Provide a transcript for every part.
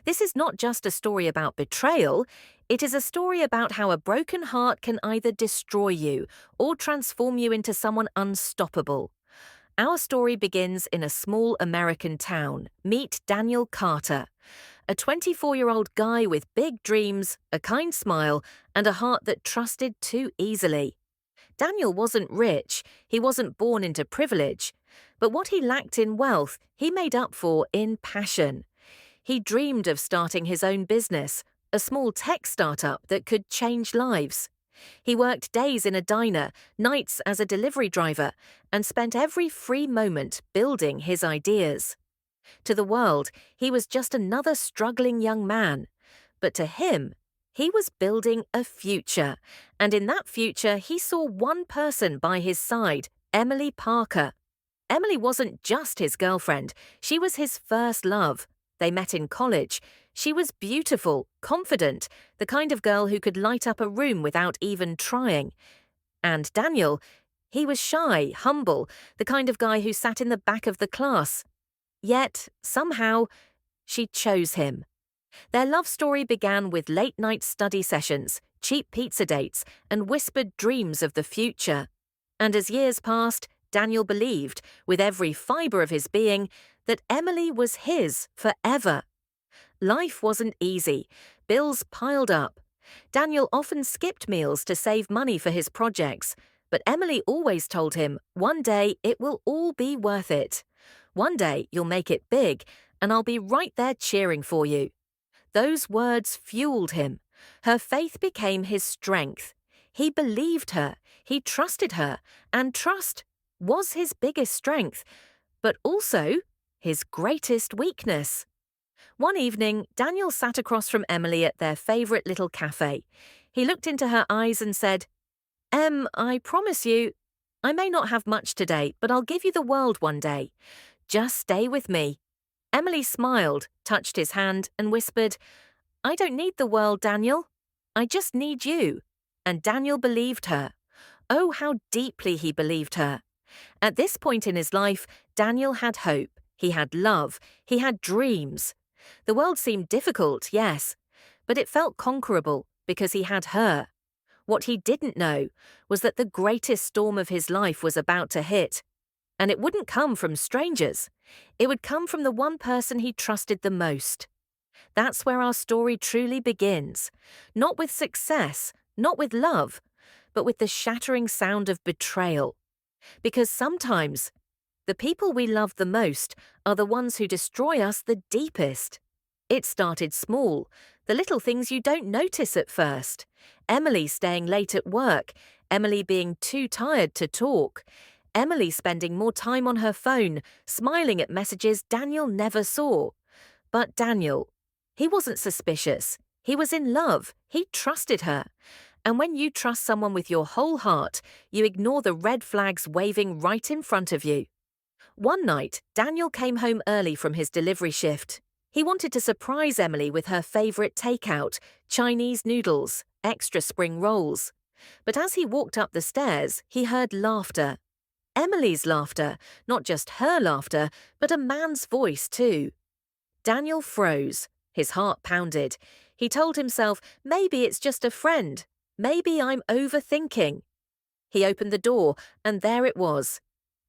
This is not just a story about betrayal, it is a story about how a broken heart can either destroy you or transform you into someone unstoppable. Our story begins in a small American town. Meet Daniel Carter, a 24-year-old guy with big dreams, a kind smile, and a heart that trusted too easily. Daniel wasn't rich, he wasn't born into privilege, but what he lacked in wealth, he made up for in passion. He dreamed of starting his own business, a small tech startup that could change lives. He worked days in a diner, nights as a delivery driver, and spent every free moment building his ideas. To the world, he was just another struggling young man. But to him, he was building a future. And in that future, he saw one person by his side, Emily Parker. Emily wasn't just his girlfriend, she was his first love. They met in college. She was beautiful, confident, the kind of girl who could light up a room without even trying. And Daniel, he was shy, humble, the kind of guy who sat in the back of the class. Yet, somehow, she chose him. Their love story began with late-night study sessions, cheap pizza dates, and whispered dreams of the future. And as years passed, Daniel believed, with every fibre of his being, that Emily was his forever. Life wasn't easy. Bills piled up. Daniel often skipped meals to save money for his projects, but Emily always told him, one day it will all be worth it. One day you'll make it big, and I'll be right there cheering for you. Those words fueled him. Her faith became his strength. He believed her, he trusted her, and trust was his biggest strength, but also his greatest weakness. One evening, Daniel sat across from Emily at their favourite little cafe. He looked into her eyes and said, I promise you, I may not have much today, but I'll give you the world one day. Just stay with me." Emily smiled, touched his hand, and whispered, "I don't need the world, Daniel. I just need you." And Daniel believed her. Oh, how deeply he believed her. At this point in his life, Daniel had hope, he had love, he had dreams. The world seemed difficult, yes, but it felt conquerable because he had her. What he didn't know was that the greatest storm of his life was about to hit. And it wouldn't come from strangers. It would come from the one person he trusted the most. That's where our story truly begins. Not with success, not with love, but with the shattering sound of betrayal. Because sometimes, the people we love the most are the ones who destroy us the deepest. It started small, the little things you don't notice at first. Emily staying late at work, Emily being too tired to talk, Emily spending more time on her phone, smiling at messages Daniel never saw. But Daniel, he wasn't suspicious. He was in love. He trusted her. And when you trust someone with your whole heart, you ignore the red flags waving right in front of you. One night, Daniel came home early from his delivery shift. He wanted to surprise Emily with her favorite takeout, Chinese noodles, extra spring rolls. But as he walked up the stairs, he heard laughter. Emily's laughter, not just her laughter, but a man's voice too. Daniel froze. His heart pounded. He told himself, maybe it's just a friend. Maybe I'm overthinking. He opened the door, and there it was.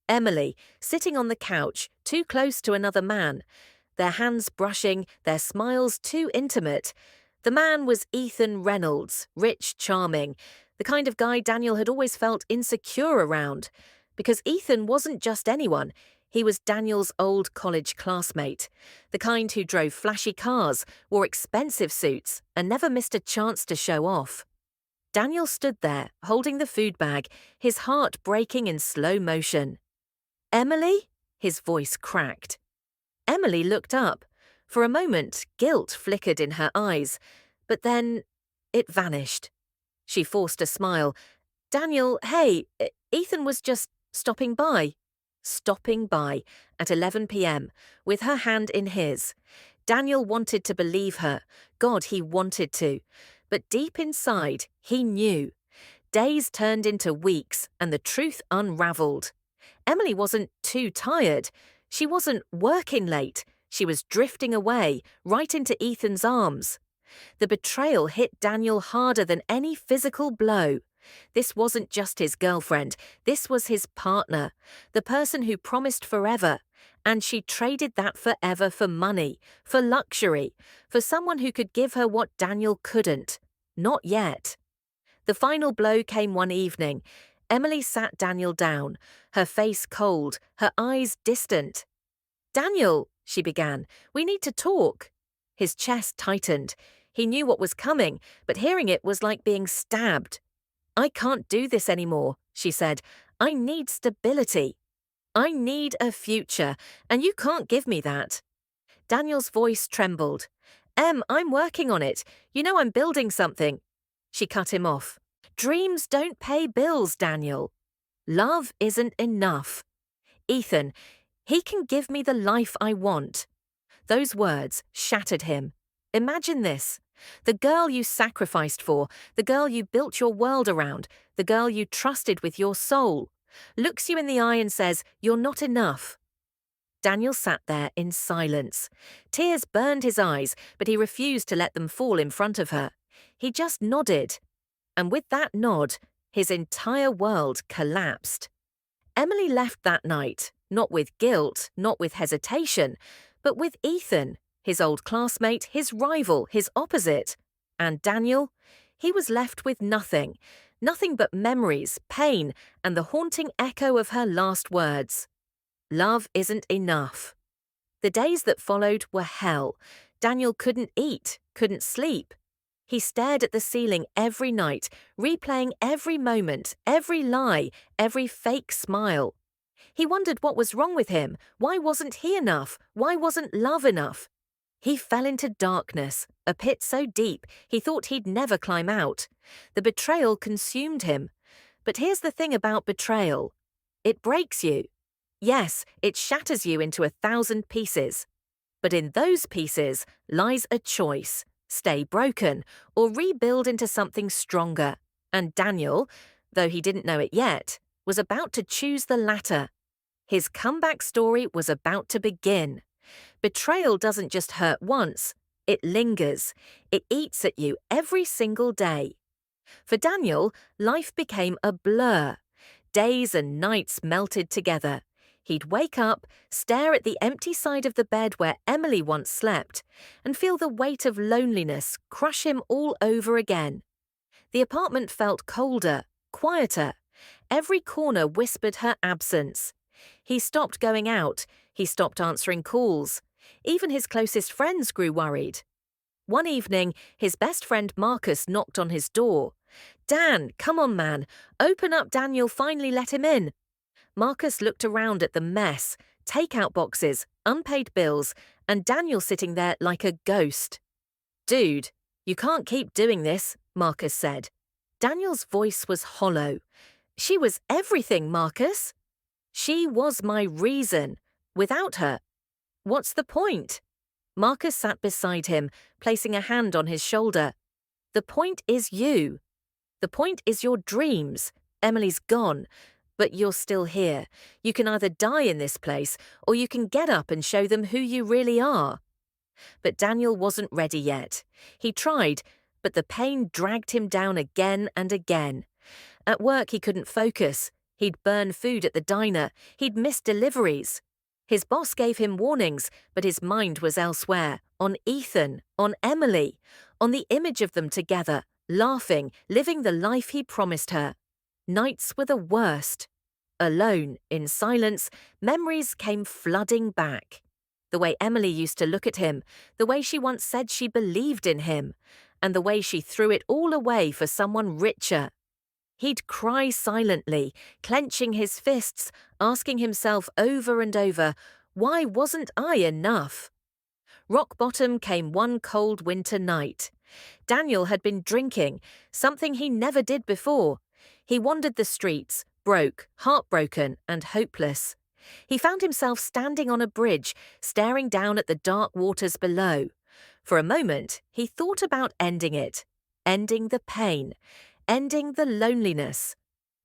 Emily, sitting on the couch, too close to another man. Their hands brushing, their smiles too intimate. The man was Ethan Reynolds, rich, charming, the kind of guy Daniel had always felt insecure around. Because Ethan wasn't just anyone, he was Daniel's old college classmate, the kind who drove flashy cars, wore expensive suits, and never missed a chance to show off. Daniel stood there, holding the food bag, his heart breaking in slow motion. "Emily?" His voice cracked. Emily looked up. For a moment, guilt flickered in her eyes, but then it vanished. She forced a smile. "Daniel, hey, Ethan was just stopping by." Stopping by at 11 p.m., with her hand in his. Daniel wanted to believe her. God, he wanted to. But deep inside, he knew. Days turned into weeks, and the truth unraveled. Emily wasn't too tired. She wasn't working late. She was drifting away, right into Ethan's arms. The betrayal hit Daniel harder than any physical blow. This wasn't just his girlfriend, this was his partner, the person who promised forever. And she traded that forever for money, for luxury, for someone who could give her what Daniel couldn't. Not yet. The final blow came one evening. Emily sat Daniel down, her face cold, her eyes distant. "Daniel," she began, "we need to talk." His chest tightened. He knew what was coming, but hearing it was like being stabbed. "I can't do this anymore," she said. "I need stability. I need a future, and you can't give me that." Daniel's voice trembled. I'm working on it. You know I'm building something." She cut him off. "Dreams don't pay bills, Daniel. Love isn't enough. Ethan, he can give me the life I want." Those words shattered him. Imagine this. The girl you sacrificed for, the girl you built your world around, the girl you trusted with your soul, looks you in the eye and says, "You're not enough." Daniel sat there in silence. Tears burned his eyes, but he refused to let them fall in front of her. He just nodded. And with that nod, his entire world collapsed. Emily left that night, not with guilt, not with hesitation, but with Ethan, his old classmate, his rival, his opposite. And Daniel? He was left with nothing. Nothing but memories, pain, and the haunting echo of her last words. Love isn't enough. The days that followed were hell. Daniel couldn't eat, couldn't sleep. He stared at the ceiling every night, replaying every moment, every lie, every fake smile. He wondered what was wrong with him. Why wasn't he enough? Why wasn't love enough? He fell into darkness, a pit so deep he thought he'd never climb out. The betrayal consumed him. But here's the thing about betrayal. It breaks you. Yes, it shatters you into 1,000 pieces. But in those pieces lies a choice. Stay broken, or rebuild into something stronger. And Daniel, though he didn't know it yet, was about to choose the latter. His comeback story was about to begin. Betrayal doesn't just hurt once, it lingers. It eats at you every single day. For Daniel, life became a blur. Days and nights melted together. He'd wake up, stare at the empty side of the bed where Emily once slept, and feel the weight of loneliness crush him all over again. The apartment felt colder, quieter. Every corner whispered her absence. He stopped going out. He stopped answering calls. Even his closest friends grew worried. One evening, his best friend Marcus knocked on his door. "Dan, come on, man. Open up, Daniel. Finally let him in." Marcus looked around at the mess, takeout boxes, unpaid bills, and Daniel sitting there like a ghost. "Dude, you can't keep doing this," Marcus said. Daniel's voice was hollow. "She was everything, Marcus. She was my reason. Without her, what's the point?" Marcus sat beside him, placing a hand on his shoulder. "The point is you. The point is your dreams. Emily's gone. But you're still here. You can either die in this place, or you can get up and show them who you really are." But Daniel wasn't ready yet. He tried, but the pain dragged him down again and again. At work he couldn't focus. He'd burn food at the diner. He'd miss deliveries. His boss gave him warnings, but his mind was elsewhere, on Ethan, on Emily, on the image of them together, laughing, living the life he promised her. Nights were the worst. Alone, in silence, memories came flooding back. The way Emily used to look at him, the way she once said she believed in him, and the way she threw it all away for someone richer. He'd cry silently, clenching his fists, asking himself over and over, "Why wasn't I enough?" Rock bottom came one cold winter night. Daniel had been drinking, something he never did before. He wandered the streets, broke, heartbroken, and hopeless. He found himself standing on a bridge, staring down at the dark waters below. For a moment, he thought about ending it, ending the pain, ending the loneliness.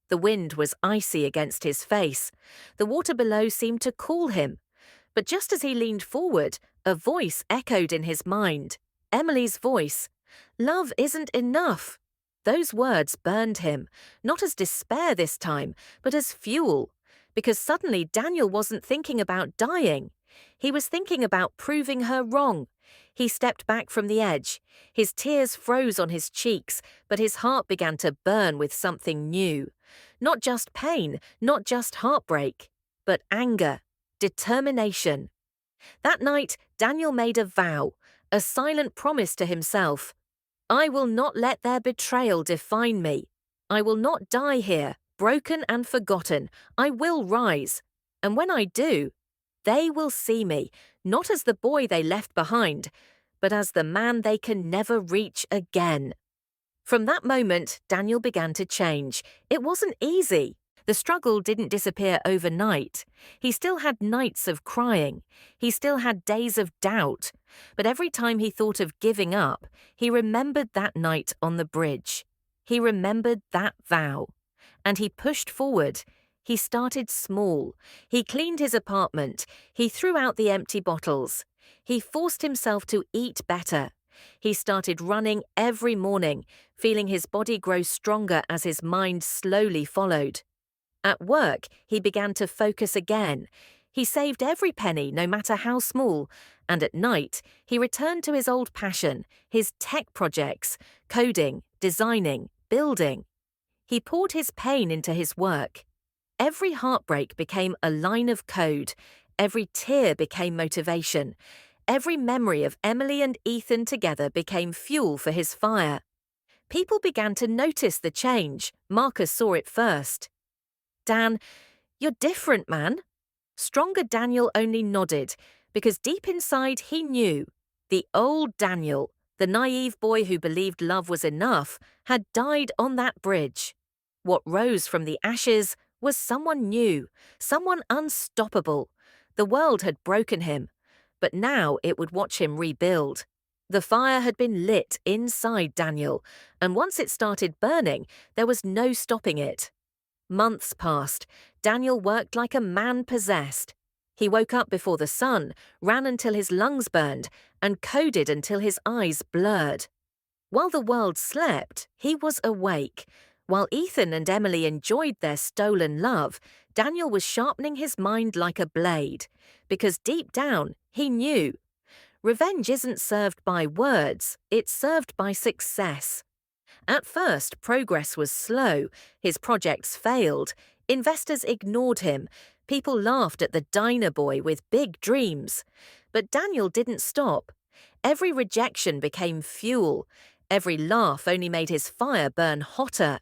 The wind was icy against his face. The water below seemed to call him. But just as he leaned forward, A voice echoed in his mind. Emily's voice. Love isn't enough. Those words burned him, not as despair this time, but as fuel. Because suddenly Daniel wasn't thinking about dying. He was thinking about proving her wrong. He stepped back from the edge. His tears froze on his cheeks, but his heart began to burn with something new. Not just pain, not just heartbreak, but anger, determination. That night, Daniel made a vow, a silent promise to himself. I will not let their betrayal define me. I will not die here, broken and forgotten. I will rise. And when I do, they will see me, not as the boy they left behind, but as the man they can never reach again. From that moment, Daniel began to change. It wasn't easy. The struggle didn't disappear overnight. He still had nights of crying. He still had days of doubt. But every time he thought of giving up, he remembered that night on the bridge. He remembered that vow. And he pushed forward. He started small. He cleaned his apartment. He threw out the empty bottles. He forced himself to eat better. He started running every morning, feeling his body grow stronger as his mind slowly followed. At work, he began to focus again. He saved every penny, no matter how small, and at night, he returned to his old passion, his tech projects, coding, designing, building. He poured his pain into his work. Every heartbreak became a line of code. Every tear became motivation. Every memory of Emily and Ethan together became fuel for his fire. People began to notice the change. Marcus saw it first. Dan, you're different, man. Stronger Daniel only nodded, because deep inside he knew. The old Daniel, the naive boy who believed love was enough, had died on that bridge. What rose from the ashes was someone new, someone unstoppable. The world had broken him, but now it would watch him rebuild. The fire had been lit inside Daniel, and once it started burning, there was no stopping it. Months passed. Daniel worked like a man possessed. He woke up before the sun, ran until his lungs burned, and coded until his eyes blurred. While the world slept, he was awake. While Ethan and Emily enjoyed their stolen love, Daniel was sharpening his mind like a blade. Because deep down, he knew. Revenge isn't served by words, it's served by success. At first, progress was slow. His projects failed. Investors ignored him. People laughed at the diner boy with big dreams. But Daniel didn't stop. Every rejection became fuel. Every laugh only made his fire burn hotter.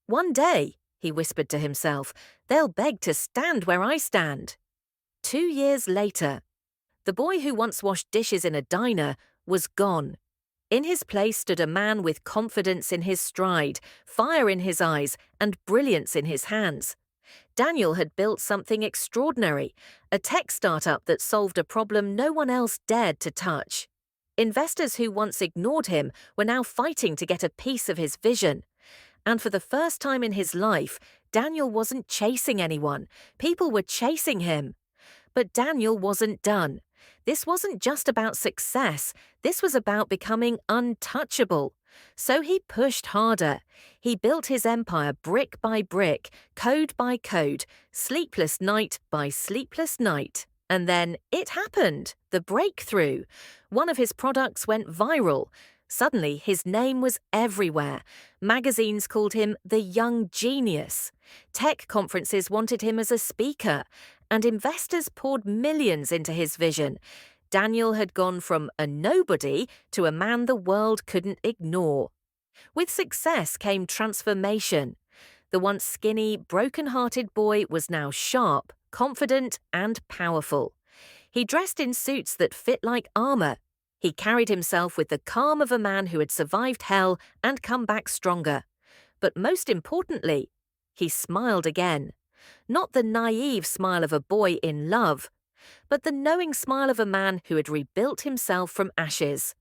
One day, he whispered to himself, they'll beg to stand where I stand. 2 years later, the boy who once washed dishes in a diner was gone. In his place stood a man with confidence in his stride, fire in his eyes, and brilliance in his hands. Daniel had built something extraordinary, a tech startup that solved a problem no one else dared to touch. Investors who once ignored him were now fighting to get a piece of his vision. And for the first time in his life, Daniel wasn't chasing anyone. People were chasing him. But Daniel wasn't done. This wasn't just about success. This was about becoming untouchable. So he pushed harder. He built his empire brick by brick, code by code, sleepless night by sleepless night. And then it happened, the breakthrough. One of his products went viral. Suddenly, his name was everywhere. Magazines called him the young genius. Tech conferences wanted him as a speaker. And investors poured millions into his vision. Daniel had gone from a nobody to a man the world couldn't ignore. With success came transformation. The once skinny, broken-hearted boy was now sharp, confident, and powerful. He dressed in suits that fit like armor. He carried himself with the calm of a man who had survived hell and come back stronger. But most importantly, he smiled again. Not the naive smile of a boy in love, but the knowing smile of a man who had rebuilt himself from ashes.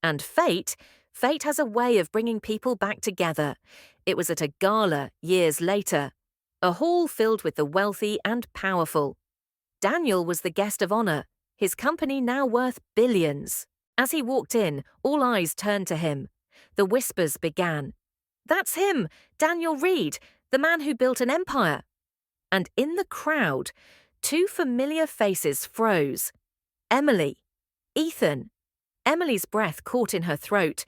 And fate has a way of bringing people back together. It was at a gala years later, a hall filled with the wealthy and powerful. Daniel was the guest of honor, his company now worth billions. As he walked in, all eyes turned to him. The whispers began. "That's him, Daniel Reed, the man who built an empire." And in the crowd, two familiar faces froze. Emily, Ethan. Emily's breath caught in her throat.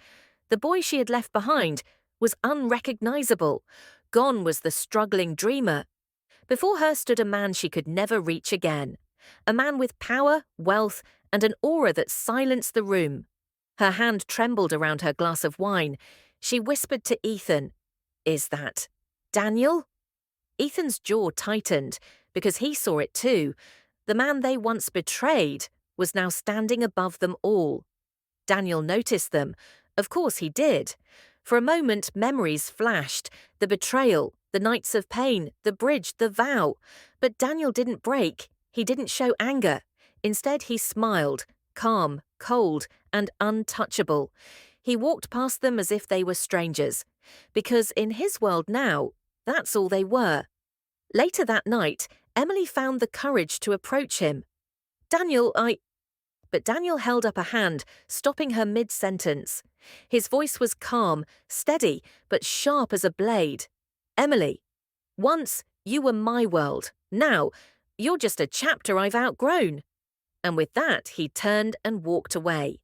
The boy she had left behind was unrecognizable. Gone was the struggling dreamer. Before her stood a man she could never reach again. A man with power, wealth, and an aura that silenced the room. Her hand trembled around her glass of wine. She whispered to Ethan, "Is that Daniel?" Ethan's jaw tightened because he saw it too. The man they once betrayed was now standing above them all. Daniel noticed them. Of course he did. For a moment, memories flashed. The betrayal, the nights of pain, the bridge, the vow. But Daniel didn't break. He didn't show anger. Instead, he smiled, calm, cold, and untouchable. He walked past them as if they were strangers. Because in his world now, that's all they were. Later that night, Emily found the courage to approach him. "Daniel, But Daniel held up a hand, stopping her mid-sentence. His voice was calm, steady, but sharp as a blade. "Emily, once you were my world. Now, you're just a chapter I've outgrown." And with that, he turned and walked away,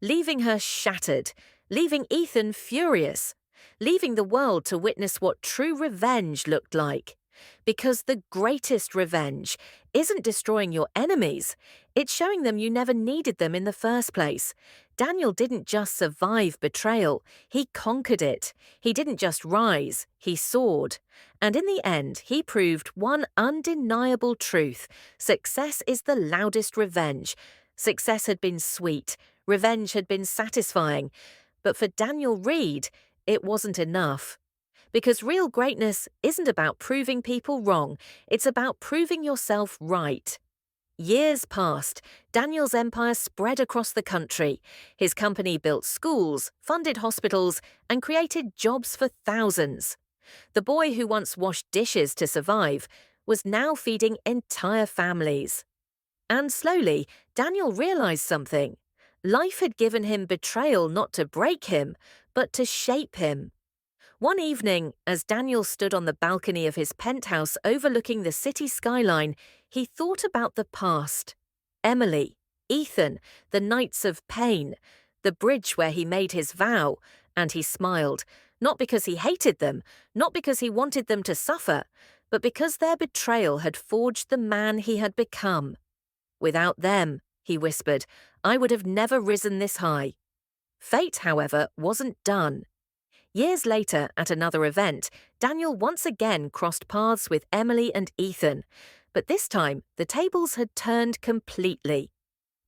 leaving her shattered, leaving Ethan furious, leaving the world to witness what true revenge looked like. Because the greatest revenge isn't destroying your enemies, it's showing them you never needed them in the first place. Daniel didn't just survive betrayal, he conquered it. He didn't just rise, he soared. And in the end, he proved one undeniable truth: success is the loudest revenge. Success had been sweet, revenge had been satisfying. But for Daniel Reed, it wasn't enough. Because real greatness isn't about proving people wrong, it's about proving yourself right. Years passed. Daniel's empire spread across the country. His company built schools, funded hospitals, and created jobs for thousands. The boy who once washed dishes to survive was now feeding entire families. And slowly, Daniel realized something. Life had given him betrayal not to break him, but to shape him. One evening, as Daniel stood on the balcony of his penthouse overlooking the city skyline, he thought about the past. Emily, Ethan, the nights of pain, the bridge where he made his vow, and he smiled, not because he hated them, not because he wanted them to suffer, but because their betrayal had forged the man he had become. "Without them," he whispered, "I would have never risen this high." Fate, however, wasn't done. Years later, at another event, Daniel once again crossed paths with Emily and Ethan. But this time, the tables had turned completely.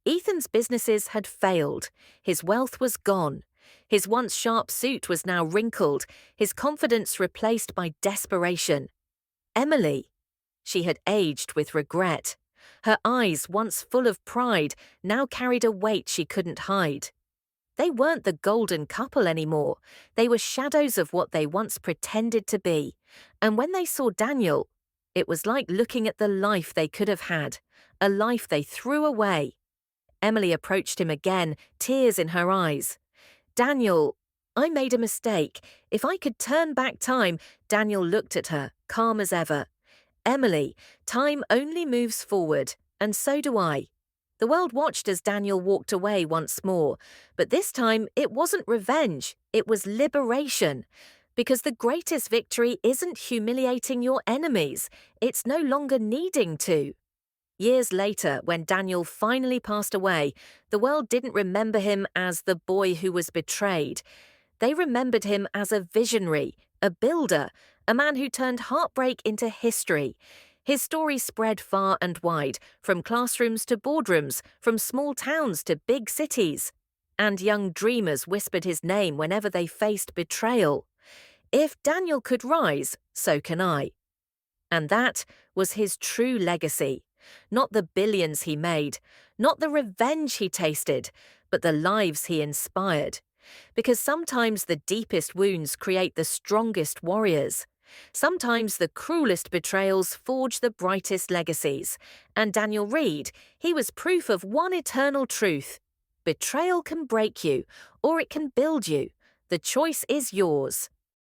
Ethan's businesses had failed. His wealth was gone. His once sharp suit was now wrinkled, his confidence replaced by desperation. Emily. She had aged with regret. Her eyes, once full of pride, now carried a weight she couldn't hide. They weren't the golden couple anymore. They were shadows of what they once pretended to be. And when they saw Daniel, it was like looking at the life they could have had, a life they threw away. Emily approached him again, tears in her eyes. "Daniel, I made a mistake. If I could turn back time," Daniel looked at her, calm as ever. "Emily, time only moves forward, and so do I." The world watched as Daniel walked away once more, but this time it wasn't revenge, it was liberation. Because the greatest victory isn't humiliating your enemies, it's no longer needing to. Years later, when Daniel finally passed away, the world didn't remember him as the boy who was betrayed. They remembered him as a visionary, a builder, a man who turned heartbreak into history. His story spread far and wide, from classrooms to boardrooms, from small towns to big cities. And young dreamers whispered his name whenever they faced betrayal. If Daniel could rise, so can I. And that was his true legacy. Not the billions he made, not the revenge he tasted, but the lives he inspired. Because sometimes the deepest wounds create the strongest warriors. Sometimes the cruelest betrayals forge the brightest legacies. And Daniel Reed, he was proof of one eternal truth. Betrayal can break you, or it can build you. The choice is yours.